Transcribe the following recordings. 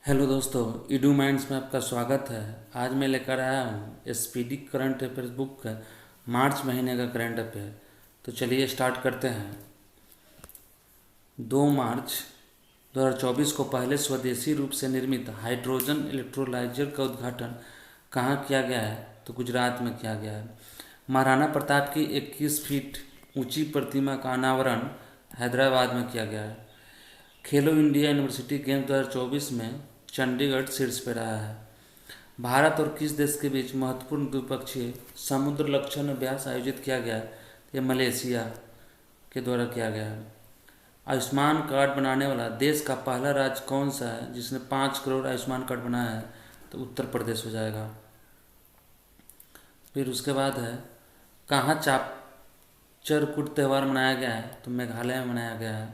Hello दोस्तों, इडू minds में आपका स्वागत है। आज मैं लेकर आया हूँ एसपीडी करंट अफेयर्स बुक का मार्च महीने का करंट अफेयर। तो चलिए स्टार्ट करते हैं। 2 मार्च 2024 को पहले स्वदेशी रूप से निर्मित हाइड्रोजन इलेक्ट्रोलाइजर का उद्घाटन कहाँ किया गया है? तो गुजरात में किया गया है। महाराणा प्रताप की 21 फीट ऊंची प्रतिमा का अनावरण हैदराबाद में किया गया है। खेलो इंडिया यूनिवर्सिटी गेम्स 2024 में चंडीगढ़ शीर्ष पर रहा है। भारत और किस देश के बीच महत्वपूर्ण द्विपक्षीय समुद्र लक्षण अभ्यास आयोजित किया गया है? ये मलेशिया के द्वारा किया गया है। आयुष्मान कार्ड बनाने वाला देश का पहला राज्य कौन सा है जिसने 5 करोड़ आयुष्मान कार्ड बनाया है? तो उत्तर प्रदेश हो जाएगा। फिर उसके बाद है, कहाँ चापचरकुट त्यौहार मनाया गया है? तो मेघालय में मनाया गया है।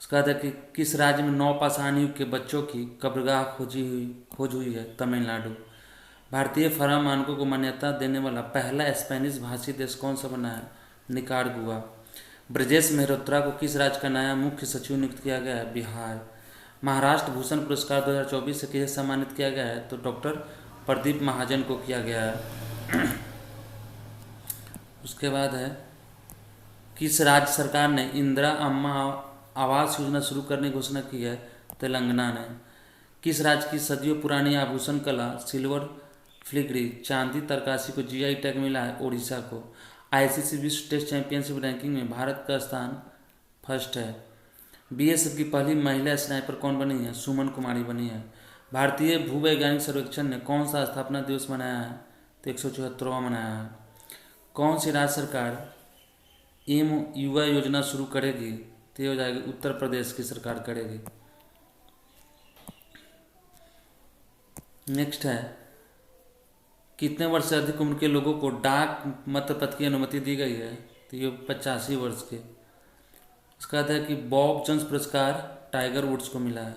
उसका बाद है कि किस राज्य में नवपाषाण युग के बच्चों की कब्रगाह खोज हुई है? तमिलनाडु। भारतीय फर्म मानकों को मान्यता देने वाला पहला स्पेनिश भाषी देश कौन सा बना है? निकारागुआ। ब्रजेश मेहरोत्रा को किस राज्य का नया मुख्य सचिव नियुक्त किया गया है? बिहार। महाराष्ट्र भूषण पुरस्कार 2024 से किसे सम्मानित किया गया है? तो डॉक्टर प्रदीप महाजन को किया गया है। उसके बाद है, किस राज्य सरकार ने इंदिरा अम्मा आवास योजना शुरू करने की घोषणा की है? तेलंगाना ने। किस राज्य की सदियों पुरानी आभूषण कला सिल्वर फिलिग्री चांदी तरकासी को जीआई टैग मिला है? ओडिशा को। आईसीसी विश्व टेस्ट चैंपियनशिप रैंकिंग में भारत का स्थान फर्स्ट है। बीएसएफ की पहली महिला स्नाइपर कौन बनी है? सुमन कुमारी बनी है। भारतीय भूवैज्ञानिक सर्वेक्षण ने कौन सा स्थापना दिवस मनाया है? तो 174वां मनाया है। कौन सी राज्य सरकार एम युवा योजना शुरू करेगी? तो ये हो जाएगी उत्तर प्रदेश की सरकार करेगी। नेक्स्ट है, कितने वर्ष से अधिक उम्र के लोगों को डाक मतपत्र की अनुमति दी गई है? तो ये 85 वर्ष के। उसका बाद है कि बॉब जोन्स पुरस्कार टाइगर वुड्स को मिला है।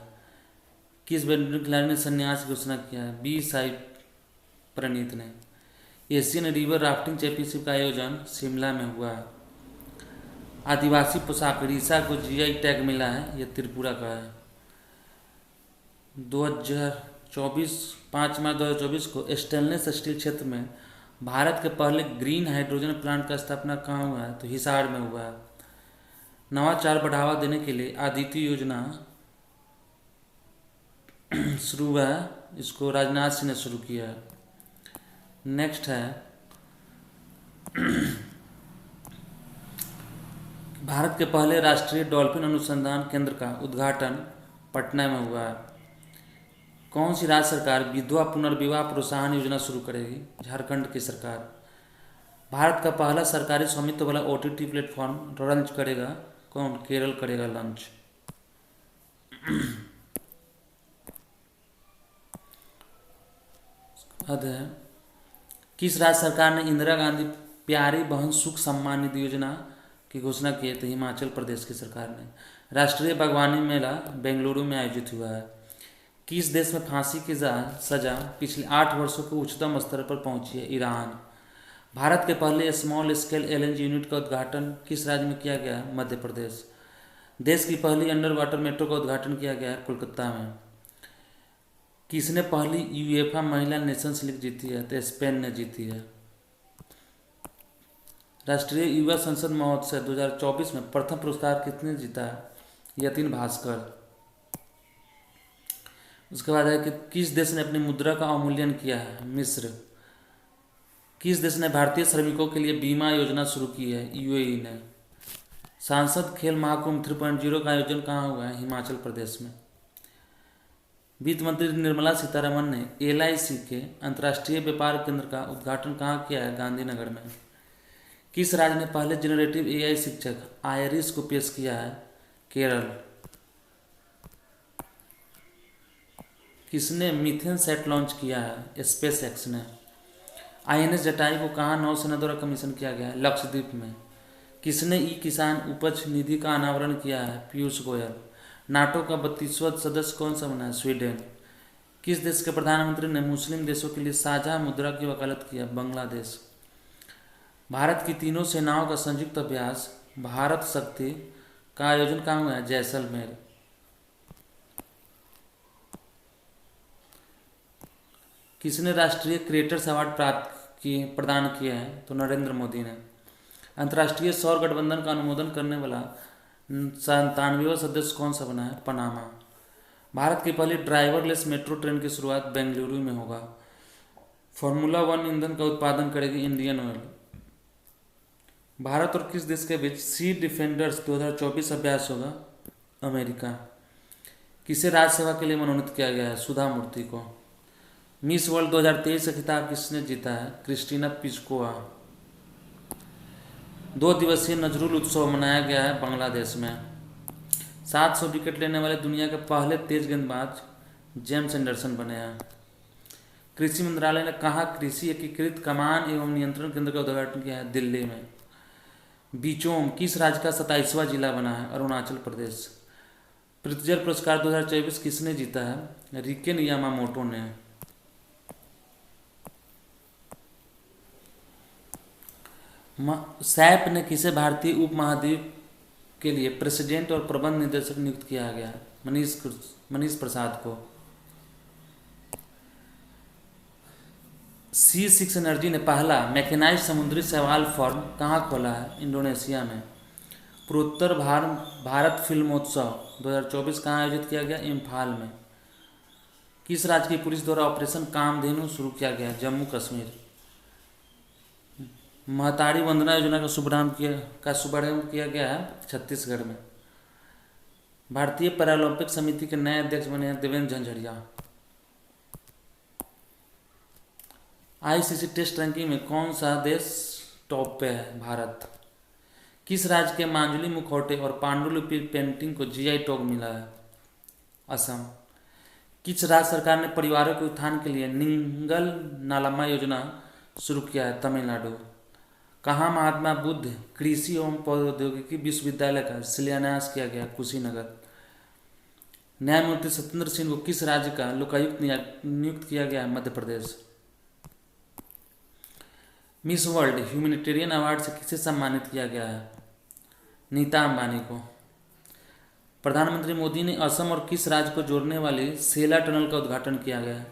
किस बैडमिंटन खिलाड़ी ने संन्यास की घोषणा किया है? बी साई प्रणीत ने। एशियन रिवर राफ्टिंग चैंपियनशिप का आयोजन शिमला में हुआ है। आदिवासी पोशाक रीसा को जीआई टैग मिला है, यह त्रिपुरा का है। 2024 5 मार्च 2024 को स्टेनलेस स्टील क्षेत्र में भारत के पहले ग्रीन हाइड्रोजन प्लांट का स्थापना कहाँ हुआ है? तो हिसार में हुआ है। नवाचार बढ़ावा देने के लिए आदित्य योजना शुरू हुआ है, इसको राजनाथ सिंह ने शुरू किया है। नेक्स्ट है, भारत के पहले राष्ट्रीय डॉल्फिन अनुसंधान केंद्र का उद्घाटन पटना में हुआ है। कौन सी राज्य सरकार विधवा पुनर्विवाह प्रोत्साहन योजना शुरू करेगी? झारखंड की सरकार। भारत का पहला सरकारी स्वामित्व वाला ओटीटी प्लेटफॉर्म लॉन्च करेगा कौन? केरल करेगा लॉन्च। बाद है, किस राज्य सरकार ने इंदिरा गांधी प्यारी बहन सुख सम्मान निधि योजना की घोषणा की है? तो हिमाचल प्रदेश की सरकार ने। राष्ट्रीय बागवानी मेला बेंगलुरु में आयोजित हुआ है। किस देश में फांसी की सजा पिछले 8 वर्षों के उच्चतम स्तर पर पहुंची है? ईरान। भारत के पहले स्मॉल स्केल एलएनजी यूनिट का उद्घाटन किस राज्य में किया गया? मध्य प्रदेश। देश की पहली अंडर वाटर मेट्रो का उद्घाटन किया गया है कोलकाता में। किसने पहली यूएफए महिला नेशंस लीग जीती है? तो स्पेन ने जीती है। राष्ट्रीय युवा संसद महोत्सव 2024 में प्रथम पुरस्कार किसने जीता है? यतिन भास्कर। उसके बाद है कि किस देश ने अपनी मुद्रा का अवमूल्यन किया है? मिस्र। किस देश ने भारतीय श्रमिकों के लिए बीमा योजना शुरू की है? यूएई ने। सांसद खेल महाकुंभ 3.0 का आयोजन कहाँ हुआ है? हिमाचल प्रदेश में। वित्त मंत्री निर्मला सीतारमण ने एलआईसी के अंतर्राष्ट्रीय व्यापार केंद्र का उद्घाटन कहाँ किया है? गांधीनगर में। किस राज्य ने पहले जनरेटिव एआई शिक्षक आयरिस को पेश किया है? केरल। किसने मीथेन सेट लॉन्च किया है? स्पेस एक्स ने। आईएनएस जटाई को कहाँ नौसेना द्वारा कमीशन किया गया है? लक्षद्वीप में। किसने ई किसान उपज निधि का अनावरण किया है? पीयूष गोयल। नाटो का 32वां सदस्य कौन सा बना है? स्वीडन। किस देश के प्रधानमंत्री ने मुस्लिम देशों के लिए साझा मुद्रा की वकालत किया? बांग्लादेश। भारत की तीनों सेनाओं का संयुक्त अभ्यास भारत शक्ति का आयोजन कहाँ हुआ है? जैसलमेर। किसने राष्ट्रीय क्रिएटर्स अवार्ड प्रदान किए हैं? तो नरेंद्र मोदी ने। अंतर्राष्ट्रीय सौर गठबंधन का अनुमोदन करने वाला 97वां सदस्य कौन सा बना है? पनामा। भारत की पहली ड्राइवरलेस मेट्रो ट्रेन की शुरुआत बेंगलुरु में होगा। फॉर्मूला 1 ईंधन का उत्पादन करेगी इंडियन ऑयल। भारत और किस देश के बीच सी डिफेंडर्स 2024 अभ्यास होगा? अमेरिका। किसे राज्य सेवा के लिए मनोनीत किया गया है? सुधा मूर्ति को। मिस वर्ल्ड 2023 का खिताब किसने जीता है? Christina Piskova. 2 दिवसीय नजरुल उत्सव मनाया गया है बांग्लादेश में। 700 विकेट लेने वाले दुनिया के पहले तेज गेंदबाज जेम्स एंडरसन बने हैं। कृषि मंत्रालय ने कहाँ कृषि एकीकृत कमान एवं नियंत्रण केंद्र का उद्घाटन किया है? दिल्ली में। बीचोम किस राज्य का 27वां जिला बना है? अरुणाचल प्रदेश। प्रित्जर पुरस्कार 2024 किसने जीता है? रिकेन यामामोटो ने। सैप ने किसे भारतीय उपमहाद्वीप के लिए प्रेसिडेंट और प्रबंध निदेशक नियुक्त किया गया? मनीष प्रसाद को। C6 एनर्जी ने पहला मैकेनाइज्ड समुद्री शैवाल फॉर्म कहाँ खोला है? इंडोनेशिया में। पूर्वोत्तर भारत फिल्मोत्सव 2024 कहाँ आयोजित किया गया? इम्फाल में। किस राज्य की पुलिस द्वारा ऑपरेशन कामधेनु शुरू किया गया? जम्मू कश्मीर। महतारी वंदना योजना का शुभारंभ किया गया है छत्तीसगढ़ में। भारतीय पैरालंपिक समिति के नए अध्यक्ष बने हैं Devendra Jhajharia. ICC test ranking में कौन सा देश टॉप पे है? भारत। किस राज्य के मांजुली मुखौटे और पांडुलिपि पेंटिंग को GI टैग मिला है? असम। किस राज्य सरकार ने परिवारों के उत्थान के लिए निंगल नालामा योजना शुरू किया है? तमिलनाडु। कहाँ महात्मा बुद्ध कृषि एवं प्रौद्योगिकी विश्वविद्यालय का शिलान्यास किया गया? कुशीनगर। न्यायमूर्ति सत्येंद्र सिंह को किस राज्य का लोकायुक्त नियुक्त किया गया है? Madhya Pradesh. Miss world humanitarian award से किसे सम्मानित किया गया है? नीता अंबानी को। प्रधानमंत्री मोदी ने असम और किस राज्य को जोड़ने वाली सेला टनल का उद्घाटन किया गया है?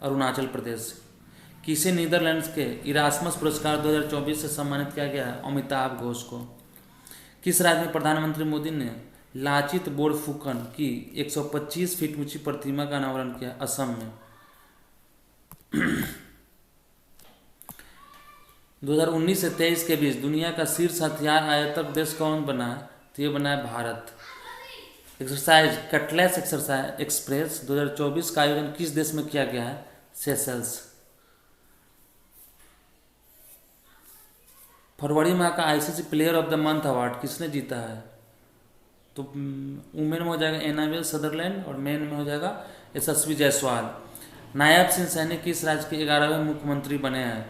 अरुणाचल प्रदेश। किसे नीदरलैंड्स के इरास्मस पुरस्कार 2024 से सम्मानित किया गया है? अमिताभ घोष को। किस राज्य में प्रधानमंत्री मोदी ने लाचित बोरफुकन की 125 फीट ऊंची प्रतिमा का अनावरण किया? असम में। 2019 से 23 के बीच दुनिया का शीर्ष हथियार आयातक देश कौन बना है? तो ये बना है भारत। एक्सरसाइज कटलेस एक्सप्रेस 2024 का आयोजन किस देश में किया गया है? सेशल्स। फरवरी माह का ICC player of the month award किसने जीता है? तो वुमेन में हो जाएगा एनाबेल सदरलैंड और मेन में हो जाएगा यशस्वी जायसवाल। नायब सिंह सैनी किस राज्य के 11वें मुख्यमंत्री बने हैं?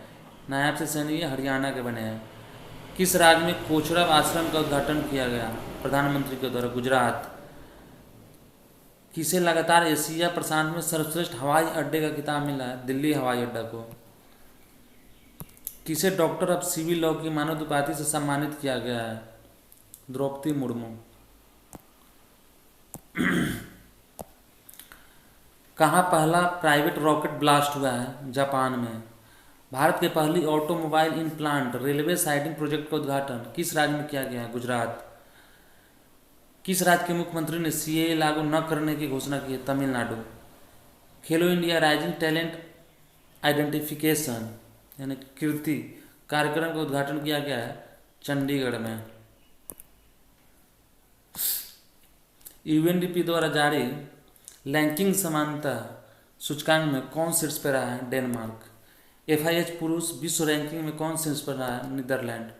नायब सिंह सैनी हरियाणा के बने हैं। किस राज्य में कोचरब आश्रम का उद्घाटन किया गया प्रधानमंत्री के द्वारा? गुजरात। किसे लगातार एशिया प्रशांत में सर्वश्रेष्ठ हवाई अड्डे का खिताब मिला है? दिल्ली हवाई अड्डा को। किसे डॉक्टर ऑफ सिविल लॉ की मानद उपाधि से सम्मानित किया गया है? द्रौपदी मुर्मू। कहाँ पहला प्राइवेट रॉकेट ब्लास्ट हुआ है? जापान में। भारत के पहली automobile in plant railway siding project का उद्घाटन किस राज्य में किया गया है? गुजरात। किस राज्य के मुख्यमंत्री ने CAA लागू न करने की घोषणा की है? तमिलनाडु। खेलो इंडिया राइजिंग टैलेंट आइडेंटिफिकेशन यानी कीर्ति कार्यक्रम का उद्घाटन किया गया है चंडीगढ़ में। UNDP द्वारा जारी रैंकिंग समानता सूचकांक में कौन शीर्ष पर रहा है? डेनमार्क। FIH पुरुष विश्व रैंकिंग में कौन शीर्ष पर रहा है? नीदरलैंड।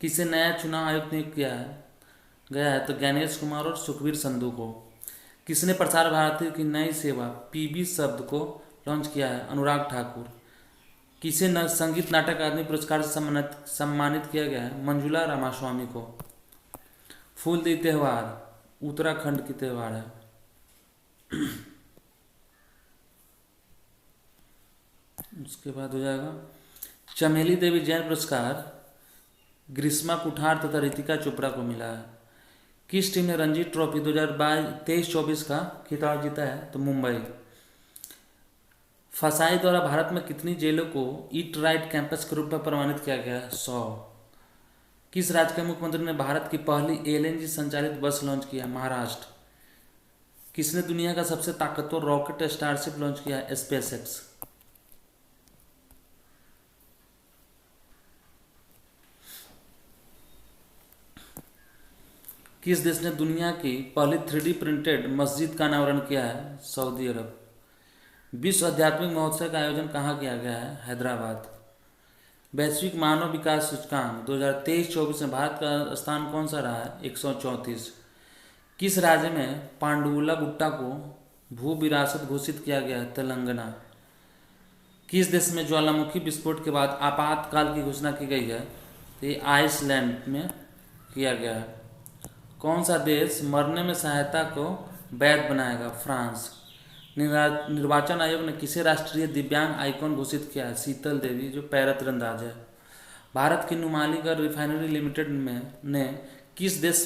किसे नया चुनाव आयुक्त नियुक्त किया गया है? तो ज्ञानेश कुमार और सुखबीर संधू को। किसने प्रसार भारती की नई सेवा PB शब्द को लॉन्च किया है? अनुराग ठाकुर। किसे संगीत नाटक अकादमी पुरस्कार से सम्मानित किया गया है? मंजुला रामास्वामी को। फूलदेई त्यौहार उत्तराखंड की त्यौहार है। उसके बाद हो जाएगा चमेली देवी जैन पुरस्कार ग्रीष्मा कुठार तथा रितिका चोपड़ा को मिला है। किस टीम ने रणजी ट्रॉफी 2023-24 का खिताब जीता है? तो मुंबई। फसाई द्वारा भारत में कितनी जेलों को ईट राइट कैंपस के रूप में प्रमाणित किया गया है? 100। किस राज्य के मुख्यमंत्री ने भारत की पहली एलएनजी संचालित बस लॉन्च किया? महाराष्ट्र। किसने दुनिया का सबसे ताकतवर रॉकेट स्टारशिप लॉन्च किया है? स्पेसएक्स। किस देश ने दुनिया की पहली 3D प्रिंटेड मस्जिद का अनावरण किया है? सऊदी अरब। विश्व आध्यात्मिक महोत्सव का आयोजन कहाँ किया गया है? हैदराबाद। वैश्विक मानव विकास सूचकांक 2023-24 में भारत का स्थान कौन सा रहा है? 134। किस राज्य में पांडुला गुट्टा को भू विरासत घोषित किया गया है? तेलंगाना। किस देश में ज्वालामुखी विस्फोट के बाद आपातकाल की घोषणा की गई है? तो ये आइसलैंड में किया गया है। कौन सा देश मरने में सहायता को वैध बनाएगा? फ्रांस। निर्वाचन आयोग ने किसे राष्ट्रीय दिव्यांग आइकॉन घोषित किया है? शीतल देवी, जो पैरा तीरंदाज है। भारत की नुमालीगढ़ रिफाइनरी लिमिटेड ने किस देश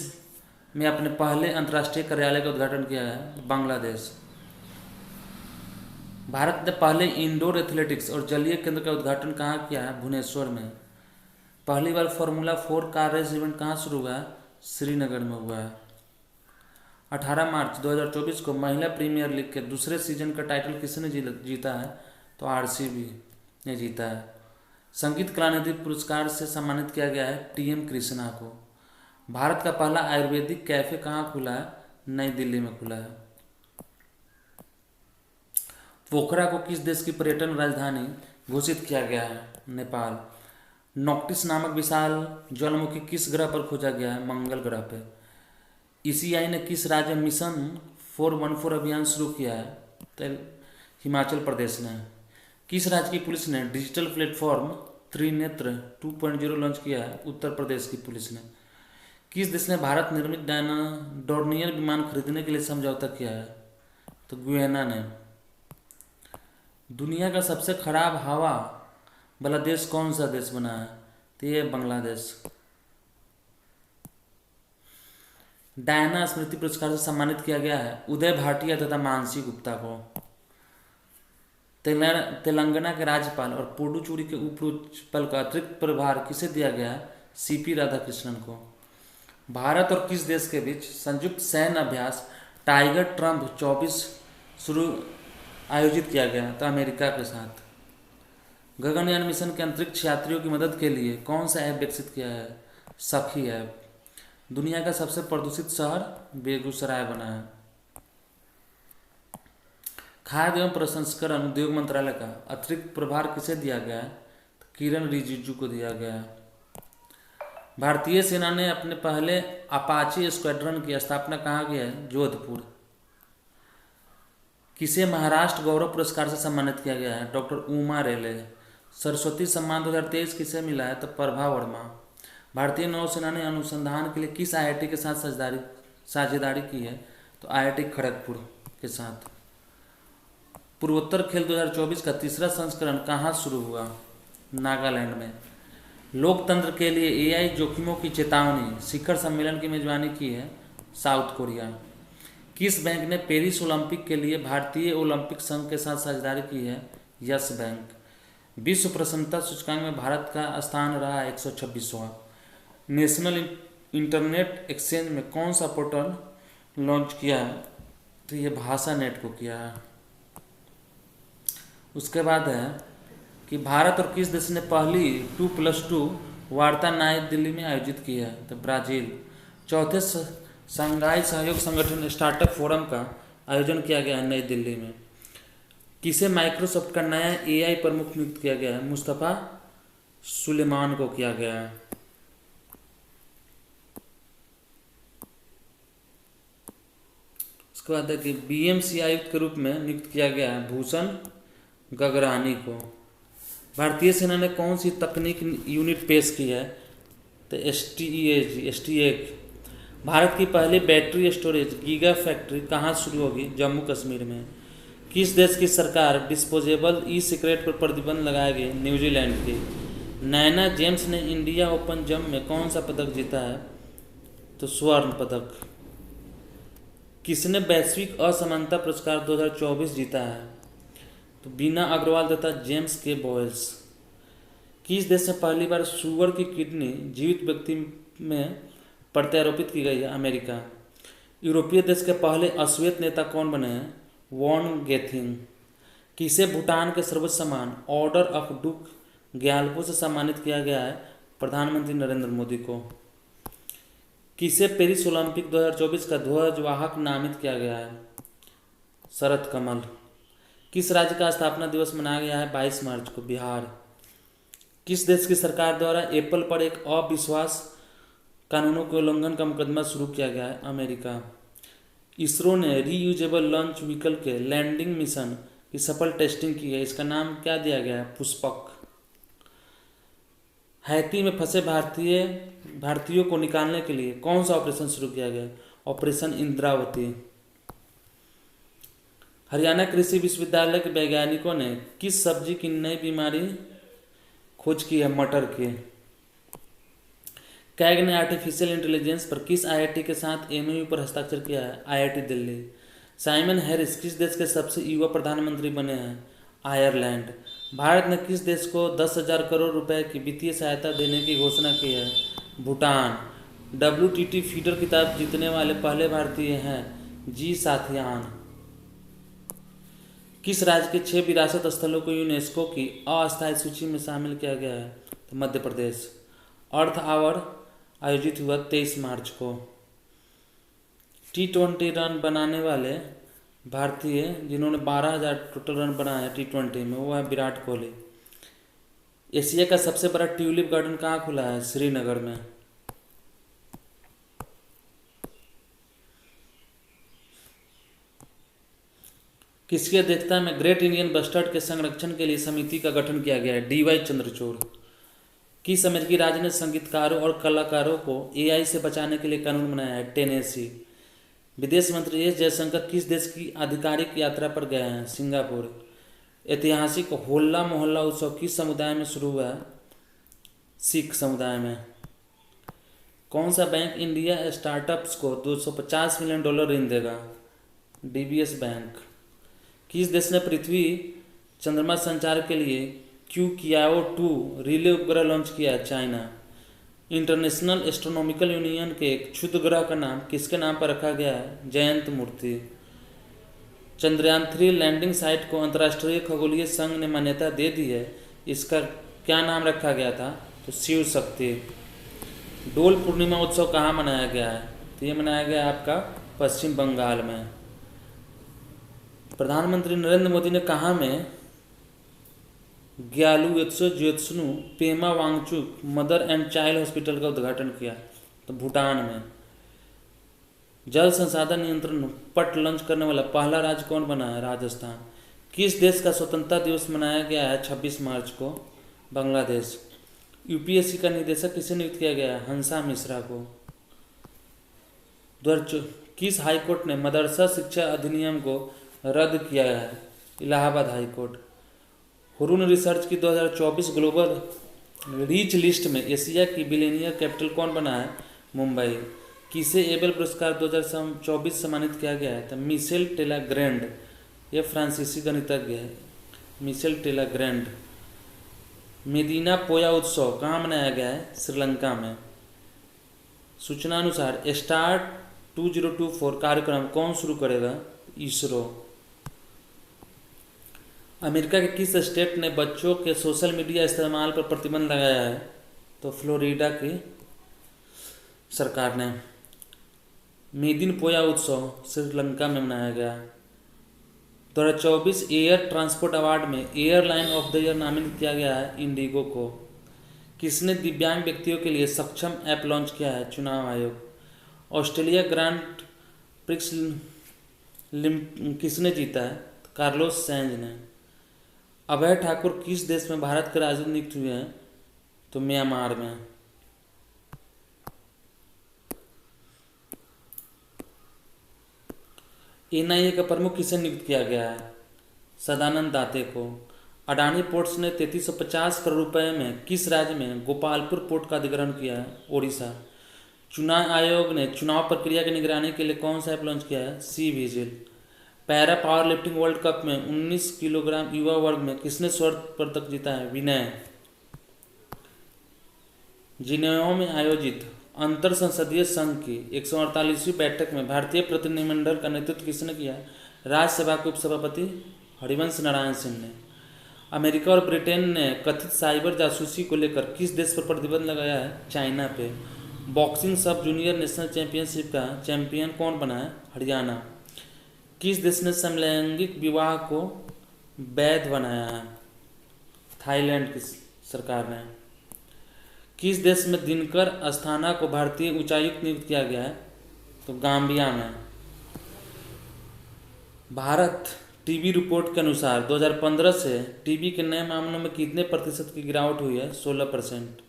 में अपने पहले अंतर्राष्ट्रीय कार्यालय का उद्घाटन किया है? बांग्लादेश। भारत ने पहले इंडोर एथलेटिक्स और जलीय केंद्र का उद्घाटन कहाँ किया है? भुवनेश्वर में। पहली बार फार्मूला 4 कार रेस इवेंट कहाँ शुरू हुआ है? श्रीनगर में हुआ है। 18 मार्च 2024 को महिला प्रीमियर लीग के दूसरे सीजन का टाइटल किसने जीता है? तो आरसीबी ने जीता है। संगीत कलानिधि पुरस्कार से सम्मानित किया गया है टीएम कृष्णा को। भारत का पहला आयुर्वेदिक कैफे कहाँ खुला है? नई दिल्ली में खुला है। पोखरा को किस देश की पर्यटन राजधानी घोषित किया गया है? नेपाल। नॉक्टिस नामक विशाल ज्वालामुखी किस ग्रह पर खोजा गया है? मंगल ग्रह पे। ईसीआई ने किस राज्य में मिशन 414 अभियान शुरू किया है? तो हिमाचल प्रदेश ने। किस राज्य की पुलिस ने डिजिटल प्लेटफॉर्म त्रिनेत्र 2.0 लॉन्च किया है? उत्तर प्रदेश की पुलिस ने। किस देश ने भारत निर्मित डोर्नियर विमान खरीदने के लिए समझौता किया है? तो गुयाना ने। दुनिया का सबसे खराब हवा वाला देश कौन सा देश बना है? तो ये बांग्लादेश। डायना स्मृति पुरस्कार से सम्मानित किया गया है उदय भाटिया तथा मानसी गुप्ता को। तेलंगाना के राज्यपाल और पुडुचेरी के उपराज्यपाल का अतिरिक्त प्रभार किसे दिया गया है? सीपी राधाकृष्णन को। भारत और किस देश के बीच संयुक्त सैन्य अभ्यास टाइगर ट्रम्प 24 शुरू आयोजित किया गया? तो अमेरिका के साथ। गगनयान मिशन के अंतरिक्ष यात्रियों की मदद के लिए कौन सा ऐप विकसित किया है? सखी ऐप। दुनिया का सबसे प्रदूषित शहर बेगूसराय बना है। खाद्य एवं प्रसंस्करण उद्योग मंत्रालय का अतिरिक्त प्रभार किसे दिया गया है? तो किरण रिजिजू को दिया गया है। भारतीय सेना ने अपने पहले अपाचे स्क्वाड्रन की स्थापना कहाँ की है? जोधपुर। किसे महाराष्ट्र गौरव पुरस्कार से सम्मानित किया गया है? डॉक्टर उमा रेले। सरस्वती सम्मान 2023 किसे मिला है? तो प्रभा वर्मा। भारतीय नौसेना ने अनुसंधान के लिए किस आईआईटी के साथ साझेदारी की है? तो आईआईटी खड़गपुर के साथ। पूर्वोत्तर खेल 2024 का तीसरा संस्करण कहाँ शुरू हुआ? नागालैंड में। लोकतंत्र के लिए एआई जोखिमों की चेतावनी शिखर सम्मेलन की मेजबानी की है? South Korea. किस बैंक ने पेरिस ओलंपिक के लिए भारतीय ओलंपिक संघ के साथ साझेदारी की है? Yes bank. विश्व प्रसन्नता सूचकांक में भारत का स्थान रहा 126वां। नेशनल इंटरनेट एक्सचेंज में कौन सा पोर्टल लॉन्च किया है? तो ये भाषा नेट को किया है। उसके बाद है कि भारत और किस देश ने पहली 2+2 वार्ता नई दिल्ली में आयोजित की है? तो ब्राजील। चौथे शंघाई सहयोग संगठन स्टार्टअप फोरम का आयोजन किया गया है नई दिल्ली में। किसे माइक्रोसॉफ्ट का नया एआई प्रमुख नियुक्त किया गया है? मुस्तफा सुलेमान को किया गया है। उसके बाद है कि बीएमसी आयुक्त के रूप में नियुक्त किया गया है भूषण गगरानी को। भारतीय सेना ने कौन सी तकनीक यूनिट पेश की है? तो STAG। भारत की पहली बैटरी स्टोरेज गीगा फैक्ट्री कहाँ शुरू होगी? जम्मू कश्मीर में। किस देश की सरकार डिस्पोजेबल ई सिगरेट पर प्रतिबंध लगाएगी? न्यूजीलैंड की। नैना जेम्स ने इंडिया ओपन जंप में कौन सा पदक जीता है? तो स्वर्ण पदक। किसने वैश्विक असमानता पुरस्कार 2024 जीता है? तो बीना अग्रवाल तथा जेम्स के बॉयल्स। किस देश में पहली बार सुअर की किडनी जीवित व्यक्ति में प्रत्यारोपित की गई है? अमेरिका। यूरोपीय देश के पहले अश्वेत नेता कौन बने हैं? वॉन गेथिंग। किसे भूटान के सर्वोच्च सम्मान ऑर्डर ऑफ डुक ग्यालपो से सम्मानित किया गया है? प्रधानमंत्री नरेंद्र मोदी को। किसे पेरिस ओलंपिक 2024 का ध्वजवाहक नामित किया गया है? शरद कमल। किस राज्य का स्थापना दिवस मनाया गया है 22 मार्च को? बिहार। किस देश की सरकार द्वारा एप्पल पर एक अविश्वास कानूनों के उल्लंघन का मुकदमा शुरू किया गया है? अमेरिका। इसरो ने रीयूजेबल लॉन्च व्हीकल के लैंडिंग मिशन की सफल टेस्टिंग की है, इसका नाम क्या दिया गया है? पुष्पक। हैती में फंसे भारतीयों को निकालने के लिए कौन सा ऑपरेशन शुरू किया गया? ऑपरेशन इंद्रावती। हरियाणा कृषि विश्वविद्यालय के वैज्ञानिकों ने किस सब्जी की नई बीमारी खोज की है? मटर की। कैग ने आर्टिफिशियल इंटेलिजेंस पर किस आईआईटी के साथ एमओयू पर हस्ताक्षर किया है? आईआईटी दिल्ली। साइमन हैरिस किस देश के सबसे युवा प्रधानमंत्री बने हैं? आयरलैंड। भारत ने किस देश को 10,000 करोड़ रुपए की वित्तीय सहायता देने की घोषणा की है? भूटान। WTT फीडर खिताब जीतने वाले पहले भारतीय हैं? जी साथियान। किस राज्य के 6 विरासत स्थलों को यूनेस्को की अस्थायी सूची में शामिल किया गया है? तो मध्य प्रदेश। अर्थ आवर आयोजित हुआ 23 मार्च को। T20 रन बनाने वाले भारतीय जिन्होंने 12,000 टोटल रन बनाए T20 में, वो है विराट कोहली। एशिया का सबसे बड़ा ट्यूलिप गार्डन कहाँ खुला है? श्रीनगर में। किसकी अध्यक्षता में ग्रेट इंडियन बस्टर्ड के संरक्षण के लिए समिति का गठन किया गया है? DY चंद्रचूड़। किस अमेरिकी राज्य ने संगीतकारों और कलाकारों को AI से बचाने के लिए कानून बनाया है? टेनेसी। विदेश मंत्री एस जयशंकर किस देश की आधिकारिक यात्रा पर गए हैं? सिंगापुर। ऐतिहासिक होला मोहल्ला उत्सव किस समुदाय में शुरू हुआ है? सिख समुदाय में। कौन सा बैंक इंडिया स्टार्टअप्स को $250 मिलियन ऋण देगा? DBS bank. किस देश ने पृथ्वी चंद्रमा संचार के लिए QQIO-2 रिले उपग्रह लॉन्च किया है? चाइना। इंटरनेशनल एस्ट्रोनॉमिकल यूनियन के क्षुद्र ग्रह का नाम किसके नाम पर रखा गया है? जयंत मूर्ति। चंद्रयान 3 लैंडिंग साइट को अंतर्राष्ट्रीय खगोलीय संघ ने मान्यता दे दी है, इसका क्या नाम रखा गया था? तो शिव शक्ति। डोल पूर्णिमा उत्सव कहाँ मनाया गया है? तो ये मनाया गया है आपका पश्चिम बंगाल में। प्रधानमंत्री नरेंद्र मोदी ने कहाँ में Gyaltsuen Jetsun Pema Wangchuck mother and child hospital का उद्घाटन किया? तो भूटान में। जल संसाधन नियंत्रण पट लॉन्च करने वाला पहला राज्य कौन बना है? राजस्थान। किस देश का स्वतंत्रता दिवस मनाया गया है 26 मार्च को? बांग्लादेश। UPSC का निदेशक किसे नियुक्त किया गया है? हंसा मिश्रा को। किस हाईकोर्ट ने मदरसा शिक्षा अधिनियम को रद्द किया है? इलाहाबाद हाईकोर्ट। हुरून रिसर्च की 2024 ग्लोबल रीच लिस्ट में एशिया की बिलियनियर कैपिटल कौन बना है? मुंबई। किसे एबेल पुरस्कार 2024 सम्मानित किया गया है? तो मिशेल टेलाग्रैंड। यह फ्रांसीसी गणितज्ञ है, मिशेल टेलाग्रैंड। मेदीना पोया उत्सव कहाँ मनाया गया है? श्रीलंका में। सूचना अनुसार स्टार्ट 2024 कार्यक्रम कौन शुरू करेगा? इसरो। अमेरिका के किस स्टेट ने बच्चों के सोशल मीडिया इस्तेमाल पर प्रतिबंध लगाया है? तो फ्लोरिडा की सरकार ने। मेदिन पोया उत्सव श्रीलंका में मनाया गया। 2024 एयर ट्रांसपोर्ट अवार्ड में एयरलाइन ऑफ द ईयर नामित किया गया है इंडिगो को। किसने दिव्यांग व्यक्तियों के लिए सक्षम ऐप लॉन्च किया है? चुनाव आयोग। ऑस्ट्रेलिया ग्रांड प्रिक्स किसने जीता है? कार्लोस सैंज ने। अभय ठाकुर किस देश में भारत के राजदूत नियुक्त हुए हैं? तो म्यांमार में। NIA का प्रमुख किसे नियुक्त किया गया है? सदानंद दाते को। अडानी पोर्ट्स ने 3350 करोड़ रुपए में किस राज्य में गोपालपुर पोर्ट का अधिग्रहण किया है? ओडिशा। चुनाव आयोग ने चुनाव प्रक्रिया की निगरानी के लिए कौन सा ऐप लॉन्च किया है? C vigil. Para power lifting world cup में 19 किलोग्राम युवा वर्ग में किसने स्वर्ण पदक जीता है? विनय। जिनेवा में आयोजित अंतर संसदीय संघ की 148वीं बैठक में भारतीय प्रतिनिधिमंडल का नेतृत्व किसने किया? राज्यसभा के उपसभापति हरिवंश नारायण सिंह ने। अमेरिका और ब्रिटेन ने कथित साइबर जासूसी को लेकर किस देश पर प्रतिबंध लगाया है? चाइना पे। बॉक्सिंग सब जूनियर नेशनल चैंपियनशिप का चैंपियन कौन बना है? हरियाणा। किस देश ने समलैंगिक विवाह को वैध बनाया है? थाईलैंड की सरकार ने। किस देश में दिनकर अस्थाना को भारतीय उच्चायुक्त नियुक्त किया गया है? तो गाम्बिया में। भारत टीबी रिपोर्ट के अनुसार 2015 से टीबी के नए मामलों में कितने प्रतिशत की गिरावट हुई है? 16%।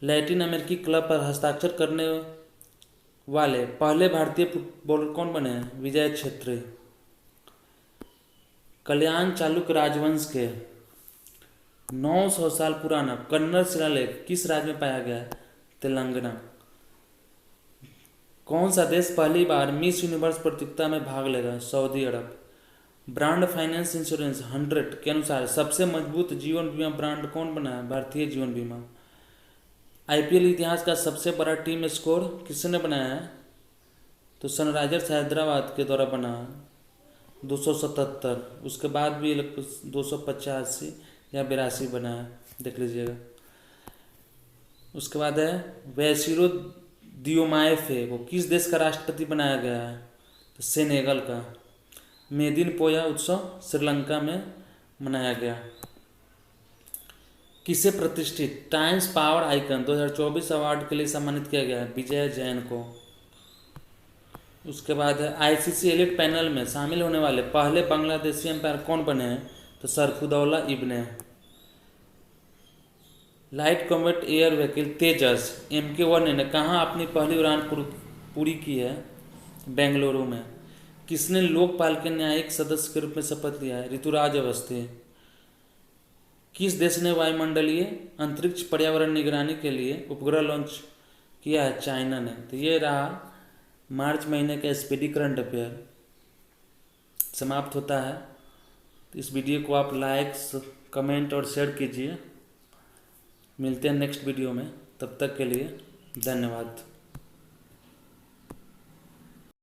लैटिन अमेरिकी क्लब पर हस्ताक्षर करने वाले पहले भारतीय फुटबॉलर कौन बने हैं? विजय छेत्री। कल्याण चालुक्य राजवंश के 900 साल पुराना कन्नड़ शिलालेख किस राज्य में पाया गया है? तेलंगाना। कौन सा देश पहली बार मिस यूनिवर्स प्रतियोगिता में भाग लेगा? सऊदी अरब। ब्रांड फाइनेंस इंश्योरेंस 100 के अनुसार सबसे मजबूत जीवन बीमा ब्रांड कौन बना है? भारतीय जीवन बीमा। आईपीएल इतिहास का सबसे बड़ा टीम स्कोर किसने बनाया है? तो सनराइजर्स हैदराबाद के द्वारा बना 277। उसके बाद भी 285 या 82 बना है, देख लीजिएगा। उसके बाद है वैसिरो दियोमाएफे को किस देश का राष्ट्रपति बनाया गया है? तो सेनेगल का। मेदिन पोया उत्सव श्रीलंका में मनाया गया। किसे प्रतिष्ठित टाइम्स पावर आइकन 2024 अवार्ड के लिए सम्मानित किया गया है? विजय जैन को। उसके बाद है आईसीसी एलिट पैनल में शामिल होने वाले पहले बांग्लादेशी अंपायर कौन बने हैं? तो सरफुदौला इब्ने। लाइट कॉम्बैट एयर व्हीकल तेजस MK1 ने कहाँ अपनी पहली उड़ान पूरी की है? बेंगलुरु में। किसने लोकपाल के न्यायिक सदस्य के रूप में शपथ लिया है? ऋतुराज अवस्थी। किस देश ने वायुमंडलीय अंतरिक्ष पर्यावरण निगरानी के लिए उपग्रह लॉन्च किया है? चाइना ने। तो ये रहा मार्च महीने का स्पीडी करंट अफेयर, समाप्त होता है। तो इस वीडियो को आप लाइक कमेंट और शेयर कीजिए। मिलते हैं नेक्स्ट वीडियो में, तब तक के लिए धन्यवाद।